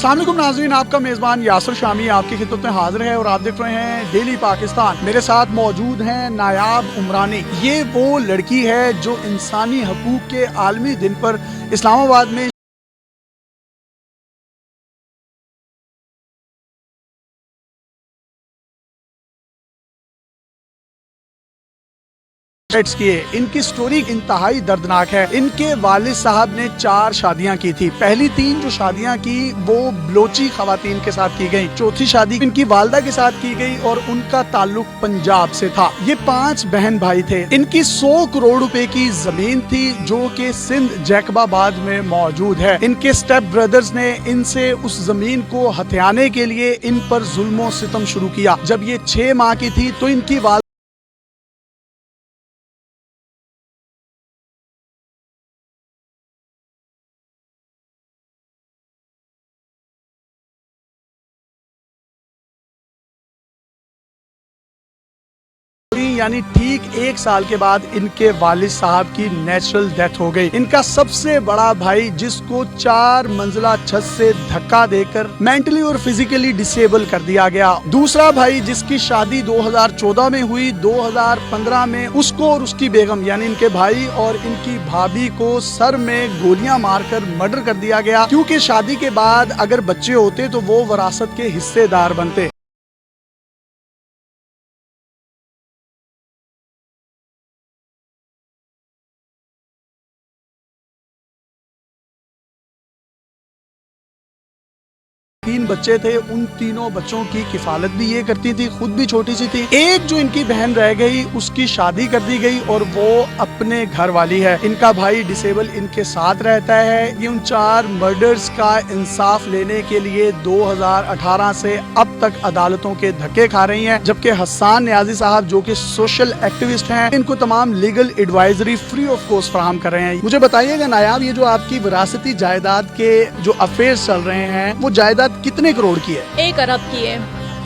अस्सलाम वालेकुम नाज़रीन, आपका मेज़बान यासिर शामी आपकी खिदमत में हाजिर है और आप देख रहे हैं डेली पाकिस्तान। मेरे साथ मौजूद हैं नायाब उमरानी। ये वो लड़की है जो इंसानी हकूक़ के आलमी दिन पर इस्लामाबाद में किए। इनकी स्टोरी इंतहाई दर्दनाक है। इनके वालिद साहब ने 4 शादियां की थी। पहली 3 जो शादियां की वो बलोची खवातीन के साथ की गई। चौथी शादी इनकी वालदा के साथ की गई और उनका ताल्लुक पंजाब से था। ये 5 बहन भाई थे। इनकी 100 करोड़ रुपए की जमीन थी जो कि सिंध जैकबाबाद में मौजूद है। इनके स्टेप ब्रदर्स ने इनसे उस जमीन को हथियाने के लिए इन पर जुल्म सितम शुरू किया। जब ये 6 माह की थी तो इनकी यानी ठीक 1 साल के बाद इनके वालिद साहब की नेचुरल डेथ हो गई। इनका सबसे बड़ा भाई जिसको 4 मंजिला छत से धक्का देकर मेंटली और फिजिकली डिसेबल कर दिया गया। दूसरा भाई जिसकी शादी 2014 में हुई, 2015 में उसको और उसकी बेगम यानी इनके भाई और इनकी भाभी को सर में गोलियां मारकर मर्डर कर दिया गया, क्योंकि शादी के बाद अगर बच्चे होते तो वो विरासत के हिस्सेदार बनते। तीन बच्चे थे, उन तीनों बच्चों की किफालत भी ये करती थी, खुद भी छोटी सी थी। एक जो इनकी बहन रह गई उसकी शादी कर दी गई और वो अपने घर वाली है। इनका भाई डिसेबल इनके साथ रहता है। ये उन 4 मर्डर्स का इंसाफ लेने के लिए 2018 से अब तक अदालतों के धक्के खा रही हैं, जबकि हसन नियाजी साहब जो कि सोशल एक्टिविस्ट हैं इनको तमाम legal advisory free of cost फराहम कर रहे हैं। मुझे बताइएगा नायाब, ये जो आपकी विरासती जायदाद के जो अफेयर्स चल रहे हैं वो जायदाद कितने करोड़ की है? 1 अरब की है।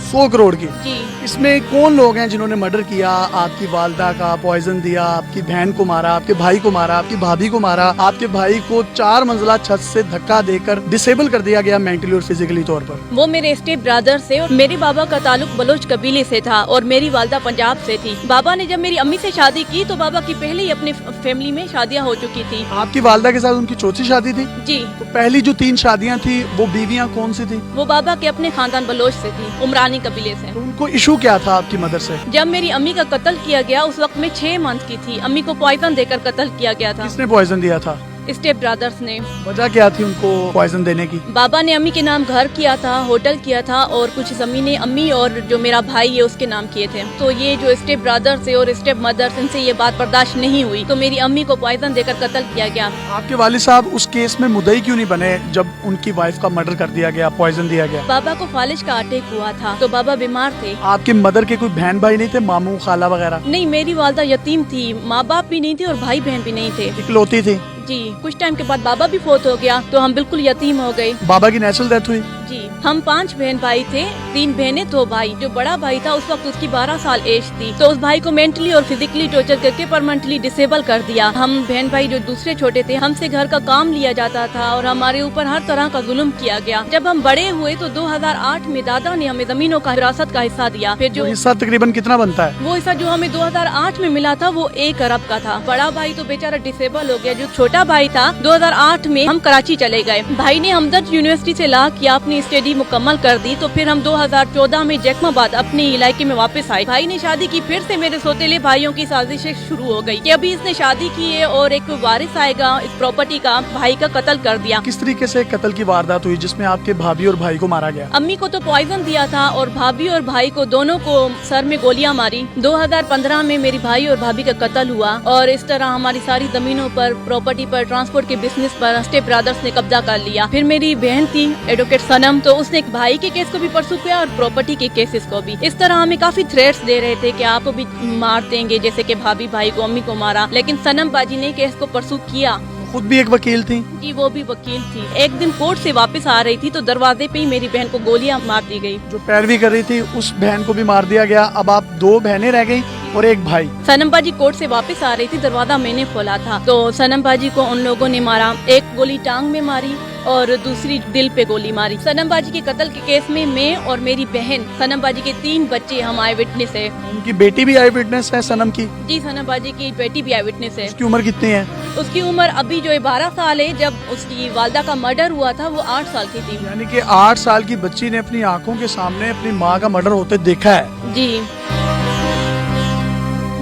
100 करोड़ की जी। इसमें कौन लोग हैं जिन्होंने मर्डर किया? आपकी वालदा का पॉइजन दिया, आपकी बहन को मारा, आपके भाई को मारा, आपकी भाभी को मारा, आपके भाई को 4 मंजिला छत से धक्का देकर डिसेबल कर दिया गया मेंटली और फिजिकली तौर पर। वो मेरे स्टेप ब्रदर से और मेरे बाबा का ताल्लुक बलोच कबीले से था और मेरी वालदा पंजाब से थी। बाबा ने जब मेरी अम्मी से शादी की तो बाबा की पहले ही अपने फैमिली में शादियाँ हो चुकी थी। आपकी वालदा के साथ उनकी चौथी शादी थी? जी। तो पहली जो 3 शादियाँ थी वो बीवियाँ कौन सी थी? वो बाबा के अपने खानदान बलोच से थी, उमरानी कबीले से। तो उनको इशू क्या था आपकी मदर से? जब मेरी अम्मी का कत्ल किया गया उस वक्त में 6 मंथ की थी। अम्मी को पॉइजन देकर कत्ल किया गया था। किसने पॉइजन दिया था? स्टेप ब्रदर्स ने। वजह क्या थी उनको पॉइजन देने की? बाबा ने अम्मी के नाम घर किया था, होटल किया था और कुछ जमीनें अम्मी और जो मेरा भाई है उसके नाम किए थे। तो ये जो स्टेप ब्रदर्स और स्टेप मदर्स इनसे ये बात बर्दाश्त नहीं हुई तो मेरी अम्मी को पॉइजन देकर कत्ल किया गया। आपके वालिद साहब उस केस में मुद्दई क्यों नहीं बने जब उनकी वाइफ का मर्डर कर दिया गया, पॉइजन दिया गया? बाबा को फालिज का अटैक हुआ था तो बाबा बीमार थे। आपके मदर के कोई बहन भाई नहीं थे, मामू खाला वगैरह? नहीं, मेरी वालदा यतीम थी, माँ बाप भी नहीं थे और भाई बहन भी नहीं थे। इकलौती थी? जी। कुछ टाइम के बाद बाबा भी फोत हो गया तो हम बिल्कुल यतीम हो गए। बाबा की नेचुरल डेथ हुई? जी। हम 5 बहन भाई थे, 3 बहनें 2 भाई। जो बड़ा भाई था उस वक्त उसकी 12 साल एज थी तो उस भाई को मेंटली और फिजिकली टॉर्चर करके परमानेंटली डिसेबल कर दिया। हम बहन भाई जो दूसरे छोटे थे हमसे घर का काम लिया जाता था और हमारे ऊपर हर तरह का जुल्म किया गया। जब हम बड़े हुए तो 2008 में दादा ने हमें जमीनों का विरासत का हिस्सा दिया। फिर जो हिस्सा तकरीबन कितना बनता है? वो हिस्सा जो हमें 2008 में मिला था वो 1 अरब का था। बड़ा भाई तो बेचारा डिसेबल हो गया। जो छोटा भाई था 2008 में हम कराची चले गए। भाई ने हमदर्द यूनिवर्सिटी से ला किया, अपनी स्टडी मुकम्मल कर दी तो फिर हम 2014 में जैकबाबाद अपने इलाके में वापस आए। भाई ने शादी की, फिर से मेरे सौतेले भाइयों की साजिशें शुरू हो गई कि अभी इसने शादी की है और एक वारिस आएगा इस प्रॉपर्टी का। भाई का कत्ल कर दिया। किस तरीके से कत्ल की वारदात हुई जिसमें आपके भाभी और भाई को मारा गया? अम्मी को तो पॉइजन दिया था और भाभी और भाई को दोनों को सर में गोलियां मारी। 2015 में मेरी भाई और भाभी का कत्ल हुआ और इस तरह हमारी सारी जमीनों पर, प्रॉपर्टी पर, ट्रांसपोर्ट के बिजनेस पर स्टेप ब्रदर्स ने कब्जा कर लिया। फिर मेरी बहन थी एडवोकेट सनम, तो उसने एक भाई के केस को भी परसू किया और प्रॉपर्टी के केसेस को भी। इस तरह हमें काफी थ्रेट्स दे रहे थे कि आपको भी मार देंगे, जैसे कि भाभी भाई को, अम्मी को मारा। लेकिन सनम बाजी ने केस को परसू किया। खुद भी एक वकील थी? जी, वो भी वकील थी। एक दिन कोर्ट से वापस आ रही थी तो दरवाजे पे ही मेरी बहन को गोलियां मार दी गई। जो पैरवी कर रही थी उस बहन को भी मार दिया गया। अब आप 2 बहनें रह गई और एक भाई। सनम बाजी कोर्ट से वापस आ रही थी, दरवाजा मैंने खोला था तो सनम बाजी को उन लोगों ने मारा, एक गोली टांग में मारी और दूसरी दिल पे गोली मारी। सनम बाजी के कत्ल के केस में मैं और मेरी बहन, सनम बाजी के 3 बच्चे हम आई विटनेस है। उनकी बेटी भी आई विटनेस है सनम की? जी, सनम बाजी की बेटी भी आई विटनेस है। उसकी उम्र कितनी है? उसकी उम्र अभी जो है 12 साल है, जब उसकी वालदा का मर्डर हुआ था वो 8 साल की थी। यानी कि 8 साल की बच्ची ने अपनी आंखों के सामने अपनी माँ का मर्डर होते देखा है। जी,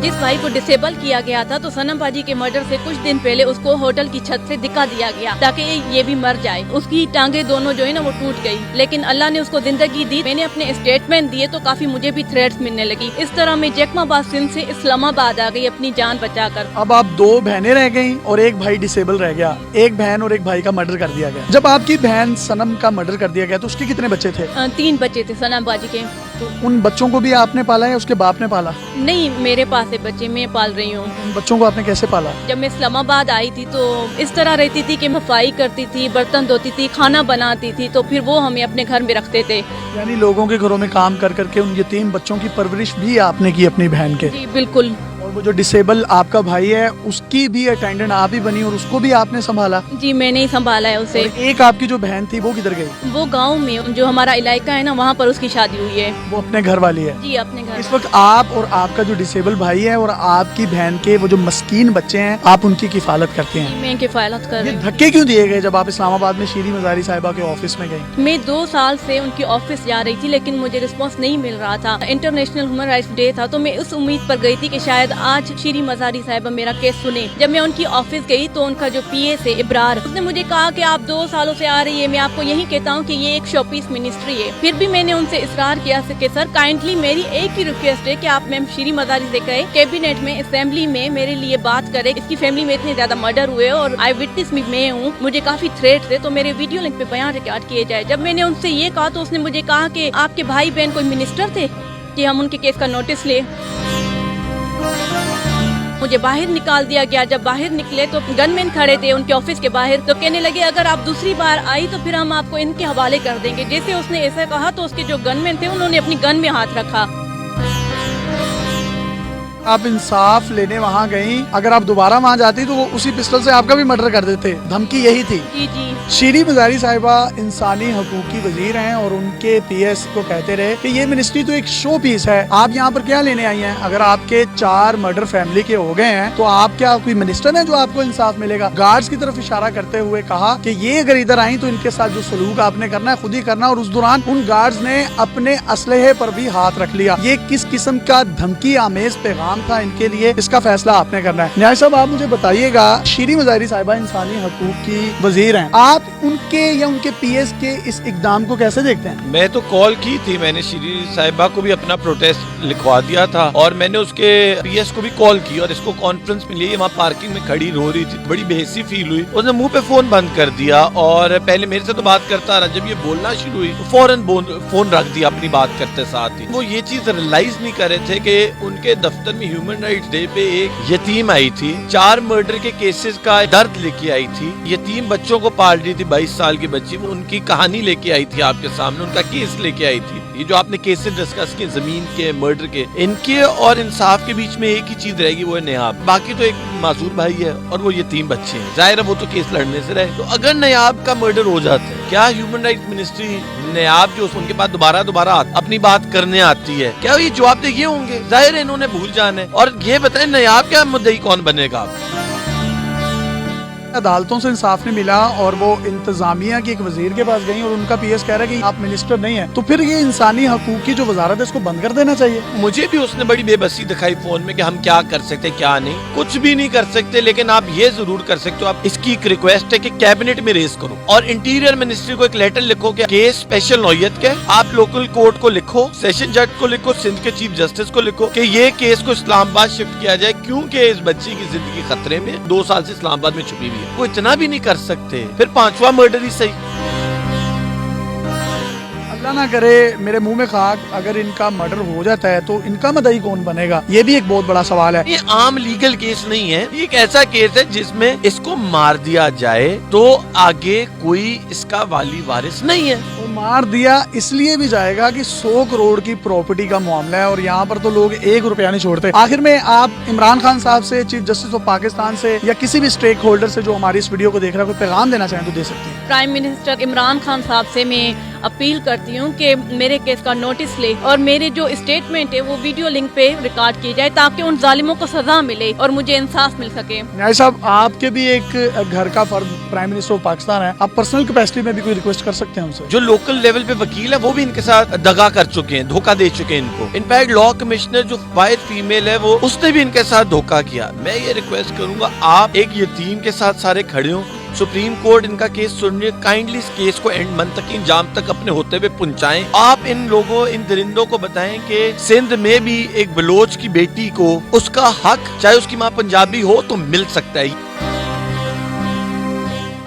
जिस भाई को डिसेबल किया गया था तो सनम बाजी के मर्डर से कुछ दिन पहले उसको होटल की छत से दिखा दिया गया ताकि ये भी मर जाए। उसकी टांगे दोनों जो है ना वो टूट गई, लेकिन अल्लाह ने उसको जिंदगी दी। मैंने अपने स्टेटमेंट दिए तो काफी मुझे भी थ्रेट्स मिलने लगी। इस तरह मैं जैकमाबाद सिंध से इस्लामाबाद आ गई अपनी जान बचाकर। अब आप 2 बहनें रह गईं और एक भाई डिसेबल रह गया। एक बहन और एक भाई का मर्डर कर दिया गया। जब आपकी बहन सनम का मर्डर कर दिया गया तो उसके कितने बच्चे थे? 3 बच्चे थे सनम बाजी के। तो उन बच्चों को भी आपने पाला है, उसके बाप ने पाला? नहीं, मेरे पास है बच्चे, मैं पाल रही हूँ। उन बच्चों को आपने कैसे पाला? जब मैं इस्लामाबाद आई थी तो इस तरह रहती थी कि मैं सफाई करती थी, बर्तन धोती थी, खाना बनाती थी, तो फिर वो हमें अपने घर में रखते थे। यानी लोगों के घरों में काम कर करके उन यतीम बच्चों की परवरिश भी आपने की अपनी बहन के? जी बिल्कुल। और वो जो डिसेबल आपका भाई है उसकी भी अटेंडेंट आप ही बनी और उसको भी आपने संभाला? जी, मैंने ही संभाला है उसे। और एक आपकी जो बहन थी वो किधर गई? वो गांव में जो हमारा इलाका है ना वहाँ पर उसकी शादी हुई है। वो अपने घर वाली है? जी, अपने घर। इस वक्त आप और आपका जो डिसेबल भाई है और आपकी बहन के वो जो मस्कीन बच्चे हैं आप उनकी किफालत करते हैं। मैं किफायत कर ये रही हूँ। धक्के क्यों दिए गए जब आप इस्लामाबाद में शीरी मजारी साहिबा के ऑफिस में गई? मैं 2 साल से उनकी ऑफिस जा रही थी लेकिन मुझे रिस्पांस नहीं मिल रहा था। इंटरनेशनल ह्यूमन राइट्स डे था तो मैं उस उम्मीद पर गई थी कि शायद आज शीरी मजारी साहिबा मेरा केस सुने। जब मैं उनकी ऑफिस गई तो उनका जो पीए से इब्रार, उसने मुझे कहा कि आप 2 सालों से आ रही है, मैं आपको यही कहता हूँ कि ये एक शोपीस मिनिस्ट्री है। फिर भी मैंने उनसे इसरार किया कि सर काइंडली मेरी एक ही रिक्वेस्ट है कि आप मैम शीरी मजारी से कहे कैबिनेट में असेंबली में मेरे लिए बात करे। इसकी फैमिली में इतने ज्यादा मर्डर हुए और आई विटनेस में मैं हूँ, मुझे काफी थ्रेट थे, तो मेरे वीडियो लिंक पे बयान रिकॉर्ड किए जाए। जब मैंने उनसे ये कहा तो उसने मुझे कहा कि आपके भाई बहन कोई मिनिस्टर थे कि हम उनके केस का नोटिस ले। मुझे बाहर निकाल दिया गया। जब बाहर निकले तो गनमैन खड़े थे उनके ऑफिस के बाहर, तो कहने लगे अगर आप दूसरी बार आई तो फिर हम आपको इनके हवाले कर देंगे। जैसे उसने ऐसा कहा तो उसके जो गनमैन थे उन्होंने अपनी गन में हाथ रखा। आप इंसाफ लेने वहाँ गई, अगर आप दोबारा वहाँ जाती तो वो उसी पिस्टल से आपका भी मर्डर कर देते। धमकी यही थी? जी जी। शीरी मजारी साहिबा इंसानी हकूक की वजीर हैं और उनके पीएस को कहते रहे कि ये मिनिस्ट्री तो एक शो पीस है, आप यहाँ पर क्या लेने आई हैं? अगर आपके 4 मर्डर फैमिली के हो गए हैं तो आप क्या कोई मिनिस्टर है जो आपको इंसाफ मिलेगा? गार्ड्स की तरफ इशारा करते हुए कहा कि ये अगर इधर आई तो इनके साथ जो सलूक आपने करना है खुद ही करना। और उस दौरान उन गार्ड्स ने अपने असलहे पर भी हाथ रख लिया। ये किस किस्म का धमकी आमेज पैगाम था इनके लिए, इसका फैसला आपने करना है। न्याय साहब आप मुझे बताइएगा, शीरी मजारी साहिबा इंसानी हकूक की वजीर हैं, आप उनके या उनके पीएस के इस इकदाम को कैसे देखते हैं? मैं तो कॉल की थी, मैंने शीरी साहिबा को भी अपना प्रोटेस्ट लिखवा दिया था और मैंने उसके पीएस को भी कॉल की और इसको कॉन्फ्रेंस में लिए, वहाँ पार्किंग में खड़ी रो रही थी, बड़ी बेहसी फील हुई। उसने मुंह पे फोन बंद कर दिया और पहले मेरे से तो बात करता रहा, जब ये बोलना शुरू हुई तो फौरन फोन रख दिया अपनी बात करते साथ ही। वो ये चीज रियलाइज नहीं कर रहे थे कि उनके दफ्तर में ह्यूमन राइट्स डे पे एक यतीम आई थी, 4 मर्डर के केसेस का दर्द लेके आई थी, यतीम बच्चों को पाल रही थी, 22 साल की बच्ची, वो उनकी कहानी लेके आई थी आपके सामने, उनका केस लेके आई थी। ये जो आपने केसेस डिस्कस किए जमीन के, मर्डर के, इनके और इंसाफ के बीच में एक ही चीज रहेगी, वो है नयाब। बाकी तो एक मासूर भाई है और वो यतीम बच्चे हैं, जाहिर है वो तो केस लड़ने से रहे। तो अगर नयाब का मर्डर हो जाता है, क्या ह्यूमन राइट्स मिनिस्ट्री नयाब जो उनके पास दोबारा अपनी बात करने आती है, क्या ये जवाब ये होंगे? जाहिर है इन्होंने भूल जाना है। और ये बताएं नयाब क्या मुद्दई कौन बनेगा? अदालतों से इंसाफ नहीं मिला और वो इंतजामिया की एक वजीर के पास गई और उनका पीएस कह रहा है कि आप मिनिस्टर नहीं है, तो फिर ये इंसानी हकूक की जो वजारत है इसको बंद कर देना चाहिए। मुझे भी उसने बड़ी बेबसी दिखाई फोन में कि हम क्या कर सकते क्या नहीं, कुछ भी नहीं कर सकते, लेकिन आप ये जरूर कर सकते हो, आप इसकी एक रिक्वेस्ट है कि कैबिनेट में रेज करो और इंटीरियर मिनिस्ट्री को एक लेटर लिखो कि केस स्पेशल नौयत के, आप लोकल कोर्ट को लिखो, सेशन जज को लिखो, सिंध के चीफ जस्टिस को लिखो कि ये केस को इस्लामाबाद शिफ्ट किया जाए, क्योंकि इस बच्ची की जिंदगी खतरे में, 2 साल से इस्लामाबाद में छुपी हुई है। वो इतना भी नहीं कर सकते, फिर 5वां मर्डर ही सही। अल्लाह اللہ نہ کرے میرے मुंह में खाक, अगर इनका मर्डर हो जाता है तो इनका मदई कौन बनेगा, ये भी एक बहुत बड़ा सवाल है. ये आम लीगल केस नहीं है, ये एक ऐसा केस है जिसमें इसको मार दिया जाए तो आगे कोई इसका वाली वारिस नहीं है. वो मार दिया इसलिए भी जाएगा कि 100 करोड़ की प्रॉपर्टी का मामला है और यहाँ पर तो लोग 1 रुपया नहीं छोड़ते. आखिर में आप इमरान खान साहब से, चीफ जस्टिस ऑफ पाकिस्तान से या किसी भी स्टेक होल्डर से जो हमारी इस वीडियो को देख रहा है कोई पैगाम देना चाहें तो दे सकते हैं. प्राइम मिनिस्टर इमरान खान साहब से मैं अपील करती हूँ कि मेरे केस का नोटिस ले और मेरे जो स्टेटमेंट है वो वीडियो लिंक पे रिकॉर्ड की जाए ताकि उन जालिमों को सजा मिले और मुझे इंसाफ मिल सके. न्याय साहब, आपके भी एक घर का फर्द प्राइम मिनिस्टर ऑफ पाकिस्तान है, आप पर्सनल कैपेसिटी में भी कोई रिक्वेस्ट कर सकते हैं उनसे. जो लोकल लेवल पे वकील है वो भी इनके साथ दगा कर चुके हैं, धोखा दे चुके हैं इनको. इनफैक्ट लॉ कमिश्नर जो वाइट फीमेल है वो उसने भी इनके साथ धोखा किया. मैं ये रिक्वेस्ट करूंगा आप एक यतीम के साथ सारे खड़े हो, सुप्रीम कोर्ट इनका केस सुनिए, काइंडली इस केस को एंड मंथ तक इंजाम तक अपने होते हुए पहुंचाएं. आप इन लोगों, इन दरिंदों को बताएं कि सिंध में भी एक बलोच की बेटी को उसका हक, चाहे उसकी माँ पंजाबी हो, तो मिल सकता है.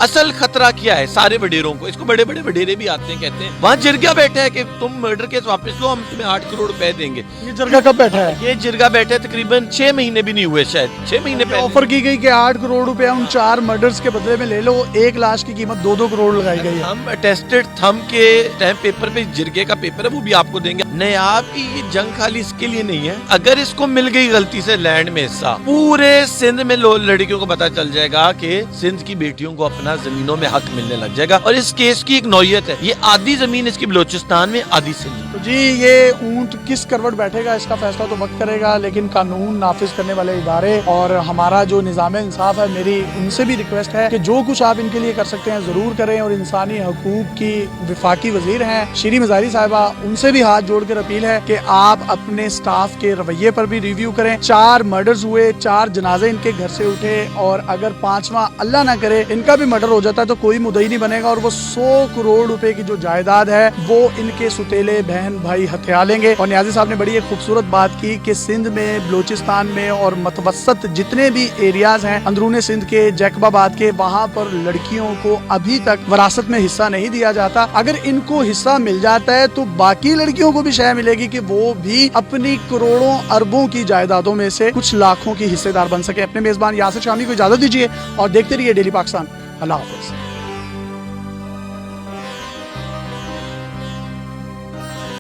असल खतरा क्या है सारे वडेरों को, इसको बड़े बड़े वडेरे भी आते हैं, कहते हैं वहाँ जिरगा बैठा है कि तुम मर्डर केस वापस लो, हम तुम्हें 8 करोड़ रुपए देंगे. ये जिरगा कब बैठा है? ये जिरगा बैठे तकरीबन 6 महीने भी नहीं हुए, शायद 6 महीने पहले ऑफर की गई कि 8 करोड़ रुपया उन 4 मर्डर्स के बदले में ले लो, एक लाश की कीमत 2-2 करोड़ लगाई गई है. हम अटेस्टेड थंब के स्टैम्प पेपर पे जिरगे का पेपर है वो भी आपको देंगे. नहीं, आपकी ये जंग खाली इसके लिए नहीं है. अगर इसको मिल गई गलती से लैंड में हिस्सा, पूरे सिंध में लड़कियों को पता चल जाएगा कि सिंध की बेटियों को अपना जमीनों में हक मिलने लग जाएगा. और इस केस की एक नौयत है, ये आधी जमीन इसकी बलोचिस्तान में, आधी सिंध. तो जी ये ऊंट किस करवट बैठेगा इसका फैसला तो वक्त करेगा, लेकिन कानून नाफिज करने वाले इदारे और हमारा जो निज़ाम इंसाफ है, मेरी उनसे भी रिक्वेस्ट है कि जो कुछ आप इनके लिए कर सकते हैं जरूर करें. और इंसानी हकूक की वफाकी वजीर हैं शीरी मज़ारी साहिबा, उनसे भी हाथ जोड़कर अपील है कि आप अपने स्टाफ के रवैये पर भी रिव्यू करें. 4 मर्डर्स हुए, 4 जनाजे इनके घर से उठे और अगर 5वां अल्लाह ना करे इनका भी मर्डर हो जाता है तो कोई मुद्दई नहीं बनेगा और वो 100 करोड़ रुपए की जो जायदाद है वो इनके सुतेले बहन भाई हथिया लेंगे. और न्याजी साहब ने बड़ी एक खूबसूरत बात की कि सिंध में, बलोचिस्तान में और मतवसत जितने भी एरियाज हैं अंदरूनी सिंध के, जैकबाबाद के, वहाँ पर लड़कियों को अभी तक विरासत में हिस्सा नहीं दिया जाता. अगर इनको हिस्सा मिल जाता है तो बाकी लड़कियों को भी शय मिलेगी कि वो भी अपनी करोड़ों अरबों की जायदादों में से कुछ लाखों की हिस्सेदार बन सके. अपने मेजबान यासिर शामी को इजाजत दीजिए और देखते रहिए डेली पाकिस्तान. अल्लाह हाफिज.